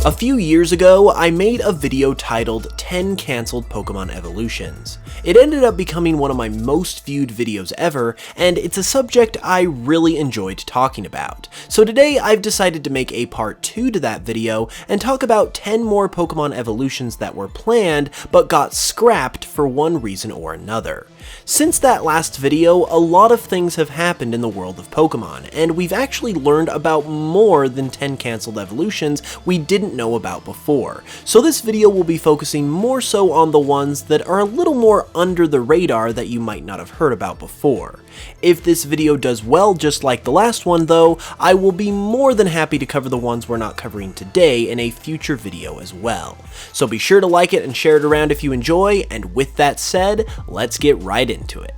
A few years ago, I made a video titled 10 Cancelled Pokemon Evolutions. It ended up becoming one of my most viewed videos ever, and it's a subject I really enjoyed talking about. So today I've decided to make a part 2 to that video and talk about 10 more Pokemon evolutions that were planned but got scrapped for one reason or another. Since that last video, a lot of things have happened in the world of Pokemon, and we've actually learned about more than 10 cancelled evolutions we didn't know about before. So this video will be focusing more so on the ones that are a little more under the radar that you might not have heard about before. If this video does well just like the last one though, I will be more than happy to cover the ones we're not covering today in a future video as well. So be sure to like it and share it around if you enjoy, and with that said, let's get right into it.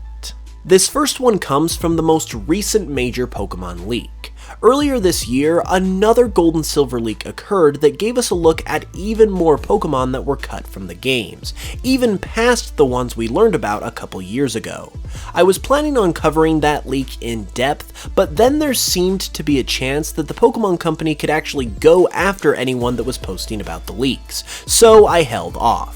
This first one comes from the most recent major Pokemon leak. Earlier this year, another Gold and Silver leak occurred that gave us a look at even more Pokemon that were cut from the games, even past the ones we learned about a couple years ago. I was planning on covering that leak in depth, but then there seemed to be a chance that the Pokemon Company could actually go after anyone that was posting about the leaks, so I held off.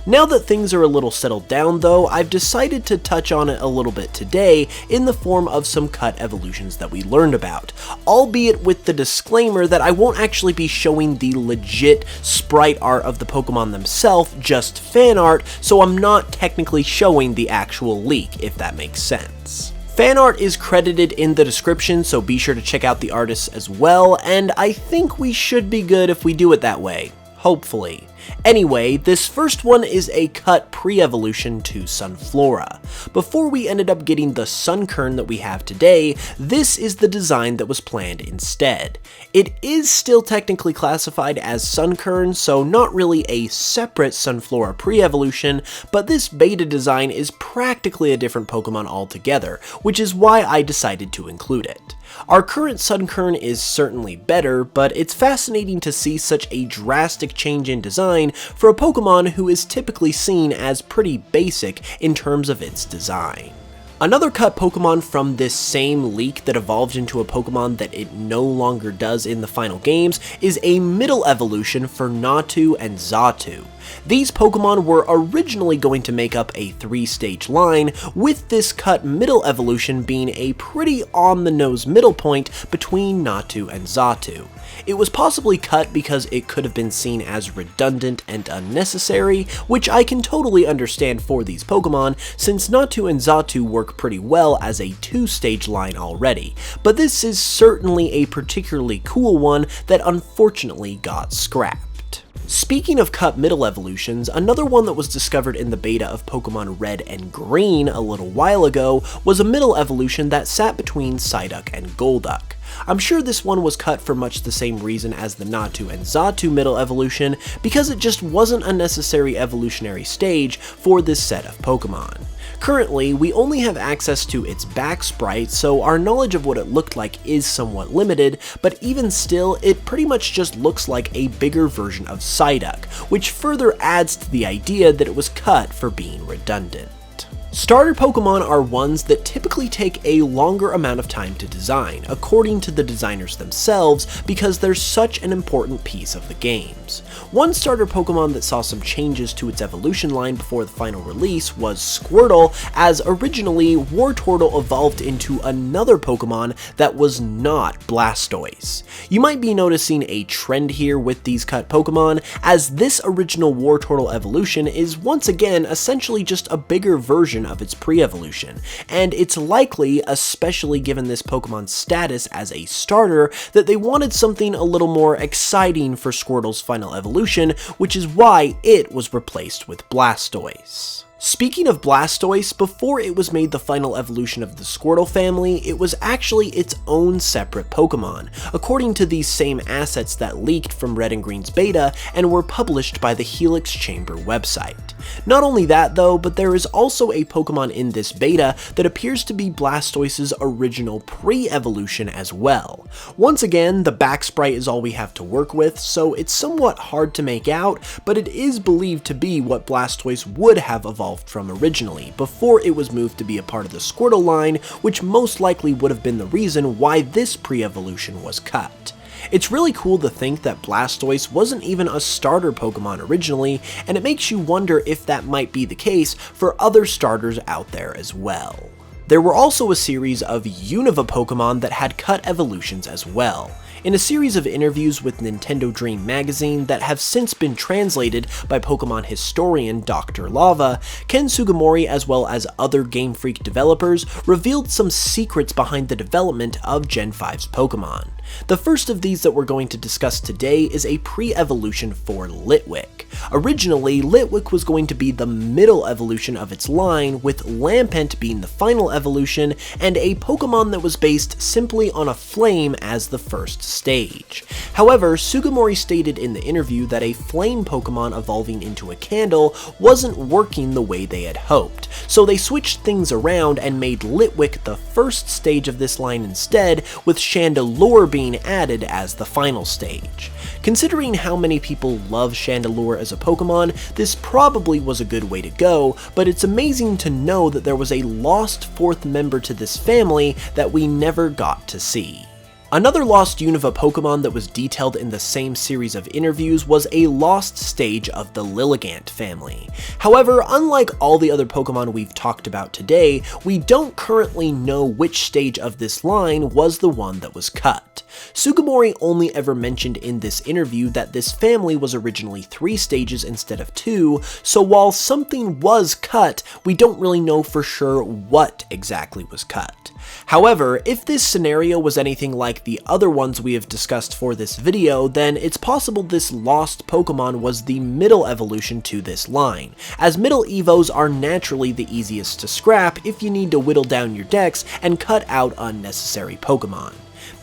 Now that things are a little settled down though, I've decided to touch on it a little bit today in the form of some cut evolutions that we learned about, albeit with the disclaimer that I won't actually be showing the legit sprite art of the Pokemon themselves, just fan art, so I'm not technically showing the actual leak, if that makes sense. Fan art is credited in the description, so be sure to check out the artists as well, and I think we should be good if we do it that way. Hopefully. Anyway, this first one is a cut pre-evolution to Sunflora. Before we ended up getting the Sunkern that we have today, this is the design that was planned instead. It is still technically classified as Sunkern, so not really a separate Sunflora pre-evolution, but this beta design is practically a different Pokemon altogether, which is why I decided to include it. Our current Sunkern is certainly better, but it's fascinating to see such a drastic change in design for a Pokemon who is typically seen as pretty basic in terms of its design. Another cut Pokemon from this same leak that evolved into a Pokemon that it no longer does in the final games is a middle evolution for Natu and Xatu. These Pokemon were originally going to make up a 3-stage line, with this cut middle evolution being a pretty on-the-nose middle point between Natu and Xatu. It was possibly cut because it could have been seen as redundant and unnecessary, which I can totally understand for these Pokemon, since Natu and Xatu work pretty well as a 2-stage line already, but this is certainly a particularly cool one that unfortunately got scrapped. Speaking of cut middle evolutions, another one that was discovered in the beta of Pokemon Red and Green a little while ago was a middle evolution that sat between Psyduck and Golduck. I'm sure this one was cut for much the same reason as the Natu and Xatu middle evolution, because it just wasn't a necessary evolutionary stage for this set of Pokemon. Currently, we only have access to its back sprite, so our knowledge of what it looked like is somewhat limited, but even still, it pretty much just looks like a bigger version of Psyduck, which further adds to the idea that it was cut for being redundant. Starter Pokemon are ones that typically take a longer amount of time to design, according to the designers themselves, because they're such an important piece of the games. One starter Pokemon that saw some changes to its evolution line before the final release was Squirtle, as originally Wartortle evolved into another Pokemon that was not Blastoise. You might be noticing a trend here with these cut Pokemon, as this original Wartortle evolution is once again essentially just a bigger version of its pre-evolution, and it's likely, especially given this Pokemon's status as a starter, that they wanted something a little more exciting for Squirtle's final evolution, which is why it was replaced with Blastoise. Speaking of Blastoise, before it was made the final evolution of the Squirtle family, it was actually its own separate Pokemon, according to these same assets that leaked from Red and Green's beta and were published by the Helix Chamber website. Not only that though, but there is also a Pokemon in this beta that appears to be Blastoise's original pre-evolution as well. Once again, the back sprite is all we have to work with, so it's somewhat hard to make out, but it is believed to be what Blastoise would have evolved from originally, before it was moved to be a part of the Squirtle line, which most likely would have been the reason why this pre-evolution was cut. It's really cool to think that Blastoise wasn't even a starter Pokemon originally, and it makes you wonder if that might be the case for other starters out there as well. There were also a series of Unova Pokemon that had cut evolutions as well. In a series of interviews with Nintendo Dream magazine that have since been translated by Pokemon historian Dr. Lava, Ken Tsugimori as well as other Game Freak developers revealed some secrets behind the development of Gen 5's Pokemon. The first of these that we're going to discuss today is a pre-evolution for Litwick. Originally, Litwick was going to be the middle evolution of its line, with Lampent being the final evolution, and a Pokemon that was based simply on a flame as the first stage. However, Tsugimori stated in the interview that a flame Pokemon evolving into a candle wasn't working the way they had hoped, so they switched things around and made Litwick the first stage of this line instead, with Chandelure being added as the final stage. Considering how many people love Chandelure as a Pokemon, this probably was a good way to go, but it's amazing to know that there was a lost fourth member to this family that we never got to see. Another lost Unova Pokemon that was detailed in the same series of interviews was a lost stage of the Lilligant family. However, unlike all the other Pokemon we've talked about today, we don't currently know which stage of this line was the one that was cut. Tsugimori only ever mentioned in this interview that this family was originally 3 stages instead of 2, so while something was cut, we don't really know for sure what exactly was cut. However, if this scenario was anything like the other ones we have discussed for this video, then it's possible this lost Pokemon was the middle evolution to this line, as middle Evos are naturally the easiest to scrap if you need to whittle down your decks and cut out unnecessary Pokemon.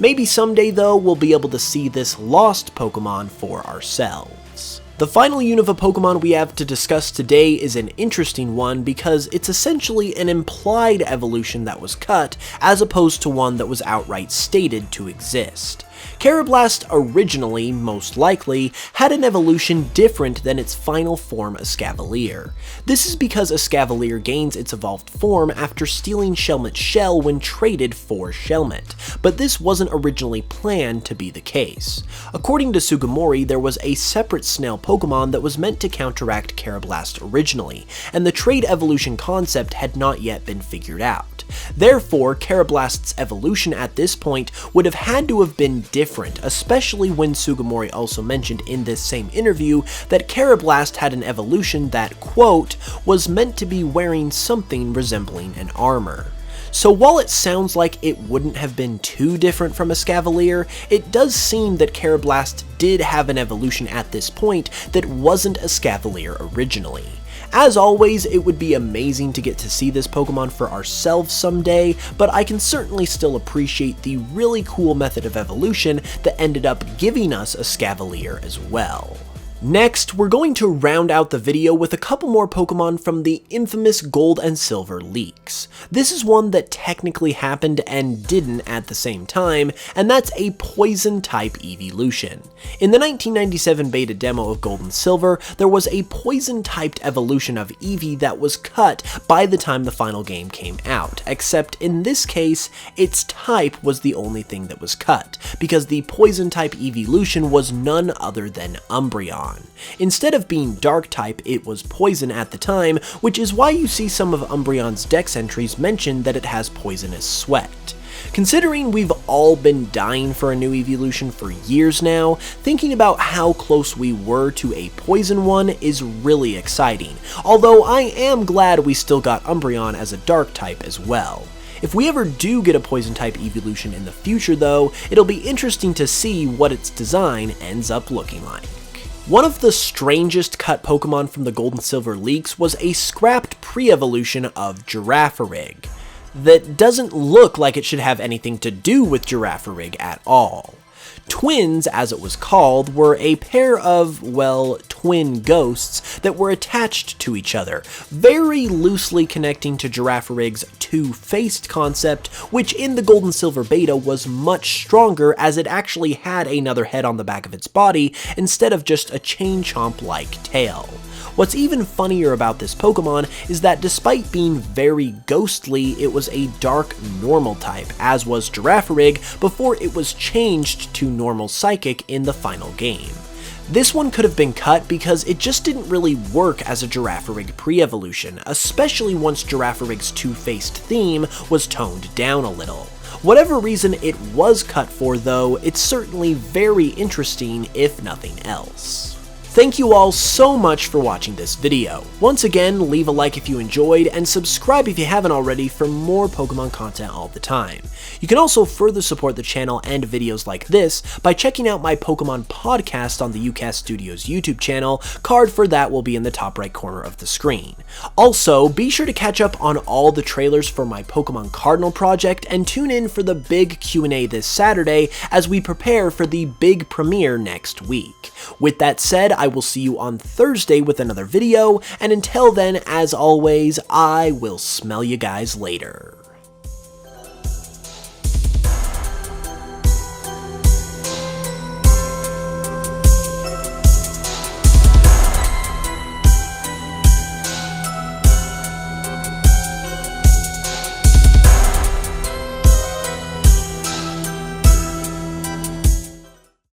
Maybe someday though, we'll be able to see this lost Pokemon for ourselves. The final Unova Pokemon we have to discuss today is an interesting one because it's essentially an implied evolution that was cut, as opposed to one that was outright stated to exist. Koroblast originally, most likely, had an evolution different than its final form Escavalier. This is because Escavalier gains its evolved form after stealing Shelmet's shell when traded for Shelmet, but this wasn't originally planned to be the case. According to Tsugimori, there was a separate snail Pokemon that was meant to counteract Koroblast originally, and the trade evolution concept had not yet been figured out. Therefore, Koroblast's evolution at this point would have had to have been different, especially when Tsugimori also mentioned in this same interview that Koroblast had an evolution that, quote, was meant to be wearing something resembling an armor. So while it sounds like it wouldn't have been too different from Escavalier, it does seem that Koroblast did have an evolution at this point that wasn't Escavalier originally. As always, it would be amazing to get to see this Pokemon for ourselves someday, but I can certainly still appreciate the really cool method of evolution that ended up giving us Escavalier as well. Next, we're going to round out the video with a couple more Pokemon from the infamous Gold and Silver leaks. This is one that technically happened and didn't at the same time, and that's a Poison-type Eeveelution. In the 1997 beta demo of Gold and Silver, there was a Poison-typed evolution of Eevee that was cut by the time the final game came out, except in this case, its type was the only thing that was cut, because the Poison-type Eeveelution was none other than Umbreon. Instead of being dark type, it was poison at the time, which is why you see some of Umbreon's dex entries mention that it has poisonous sweat. Considering we've all been dying for a new Eeveelution for years now, thinking about how close we were to a poison one is really exciting, although I am glad we still got Umbreon as a dark type as well. If we ever do get a Poison-type Eeveelution in the future though, it'll be interesting to see what its design ends up looking like. One of the strangest cut Pokemon from the Gold and Silver leaks was a scrapped pre-evolution of Girafarig that doesn't look like it should have anything to do with Girafarig at all. Twins, as it was called, were a pair of, well, twin ghosts that were attached to each other, very loosely connecting to Girafarig's two-faced concept, which in the Gold and Silver beta was much stronger as it actually had another head on the back of its body instead of just a chain chomp-like tail. What's even funnier about this Pokemon is that despite being very ghostly, it was a dark normal type, as was Girafarig before it was changed to normal psychic in the final game. This one could have been cut because it just didn't really work as a Girafarig pre-evolution, especially once Girafarig's two-faced theme was toned down a little. Whatever reason it was cut for though, it's certainly very interesting if nothing else. Thank you all so much for watching this video. Once again, leave a like if you enjoyed, and subscribe if you haven't already for more Pokemon content all the time. You can also further support the channel and videos like this by checking out my Pokemon podcast on the UCast Studios YouTube channel. Card for that will be in the top right corner of the screen. Also, be sure to catch up on all the trailers for my Pokemon Cardinal project and tune in for the big Q&A this Saturday as we prepare for the big premiere next week. With that said, I will see you on Thursday with another video, and until then, as always, I will smell you guys later.